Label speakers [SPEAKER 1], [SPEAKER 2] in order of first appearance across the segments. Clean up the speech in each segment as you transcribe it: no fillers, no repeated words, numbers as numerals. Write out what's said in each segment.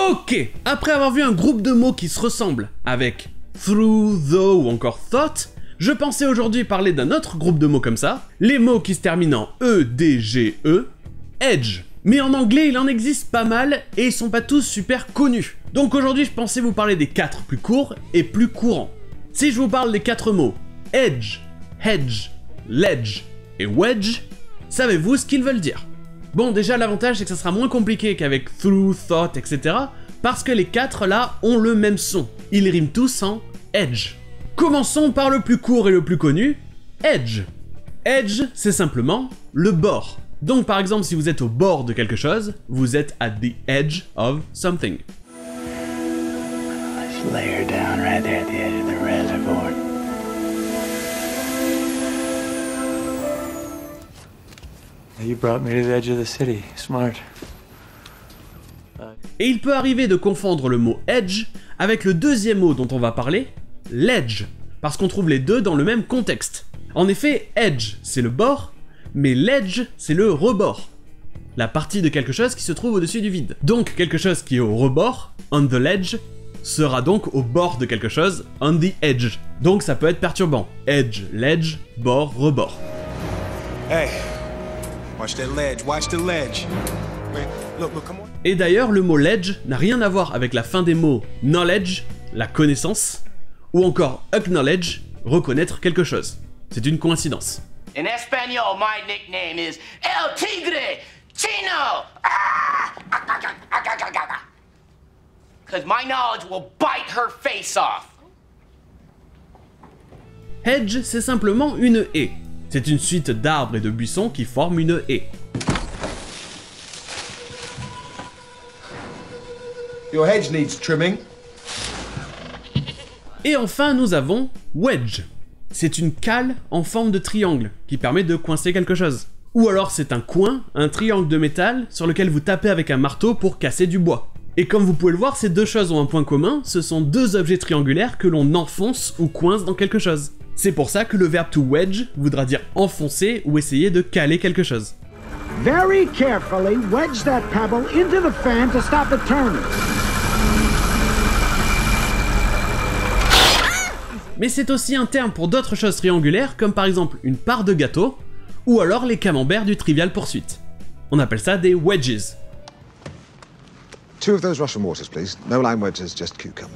[SPEAKER 1] Ok, après avoir vu un groupe de mots qui se ressemblent avec through, though ou encore thought, je pensais aujourd'hui parler d'un autre groupe de mots comme ça, les mots qui se terminent en E, D, G, E, edge. Mais en anglais, il en existe pas mal et ils sont pas tous super connus. Donc aujourd'hui, je pensais vous parler des 4 plus courts et plus courants. Si je vous parle des 4 mots edge, hedge, ledge et wedge, savez-vous ce qu'ils veulent dire? Bon, déjà l'avantage c'est que ça sera moins compliqué qu'avec through, thought, etc. parce que les 4 là ont le même son. Ils riment tous en edge. Commençons par le plus court et le plus connu, edge. Edge, c'est simplement le bord. Donc par exemple, si vous êtes au bord de quelque chose, vous êtes at the edge of something.
[SPEAKER 2] Let's lay her down right there at the edge of the reservoir. You brought me to the edge of the city. Smart.
[SPEAKER 1] Et il peut arriver de confondre le mot edge avec le deuxième mot dont on va parler, ledge, parce qu'on trouve les deux dans le même contexte. En effet, edge, c'est le bord, mais ledge, c'est le rebord. La partie de quelque chose qui se trouve au-dessus du vide. Donc quelque chose qui est au rebord, on the ledge, sera donc au bord de quelque chose, on the edge. Donc ça peut être perturbant. Edge, ledge, bord, rebord.
[SPEAKER 3] Hey, watch that ledge, watch the ledge. Wait, look, come on.
[SPEAKER 1] Et d'ailleurs, le mot ledge n'a rien à voir avec la fin des mots knowledge, la connaissance, ou encore acknowledge, reconnaître quelque chose. C'est une coïncidence.
[SPEAKER 4] In Espanol, my nickname is El Tigre Chino! Because my knowledge will bite her face off.
[SPEAKER 1] Hedge, c'est simplement une haie. C'est une suite d'arbres et de buissons qui forment une haie.
[SPEAKER 3] Your hedge needs trimming.
[SPEAKER 1] Et enfin, nous avons wedge. C'est une cale en forme de triangle qui permet de coincer quelque chose. Ou alors c'est un coin, un triangle de métal sur lequel vous tapez avec un marteau pour casser du bois. Et comme vous pouvez le voir, ces deux choses ont un point commun, ce sont deux objets triangulaires que l'on enfonce ou coince dans quelque chose. C'est pour ça que le verbe to wedge voudra dire enfoncer ou essayer de caler quelque chose.
[SPEAKER 5] Very carefully wedge that pebble into the fan to stop it turning.
[SPEAKER 1] Mais c'est aussi un terme pour d'autres choses triangulaires, comme par exemple une part de gâteau, ou alors les camemberts du Trivial Pursuit. On appelle ça des wedges.
[SPEAKER 6] 2 of those Russian waters, please. No lime wedges, just cucumber.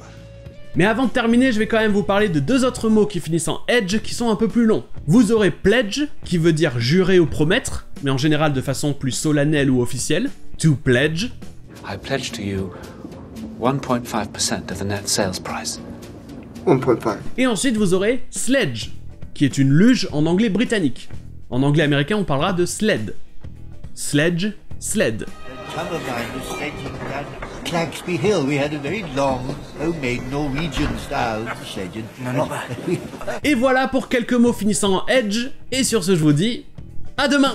[SPEAKER 1] Mais avant de terminer, je vais quand même vous parler de deux autres mots qui finissent en edge qui sont un peu plus longs. Vous aurez pledge, qui veut dire jurer ou promettre, mais en général de façon plus solennelle ou officielle. To pledge.
[SPEAKER 2] I pledge to you 1.5% of the net sales price.
[SPEAKER 6] 1.5.
[SPEAKER 1] Et ensuite vous aurez sledge, qui est une luge en anglais britannique. En anglais américain, on parlera de sled. Sledge, sled.
[SPEAKER 7] Some of mine was sledging down Clagsby Hill. We had a very long, homemade Norwegian style sledging. No, not bad.
[SPEAKER 1] Et voilà pour quelques mots finissant en edge, et sur ce je vous dis, à demain!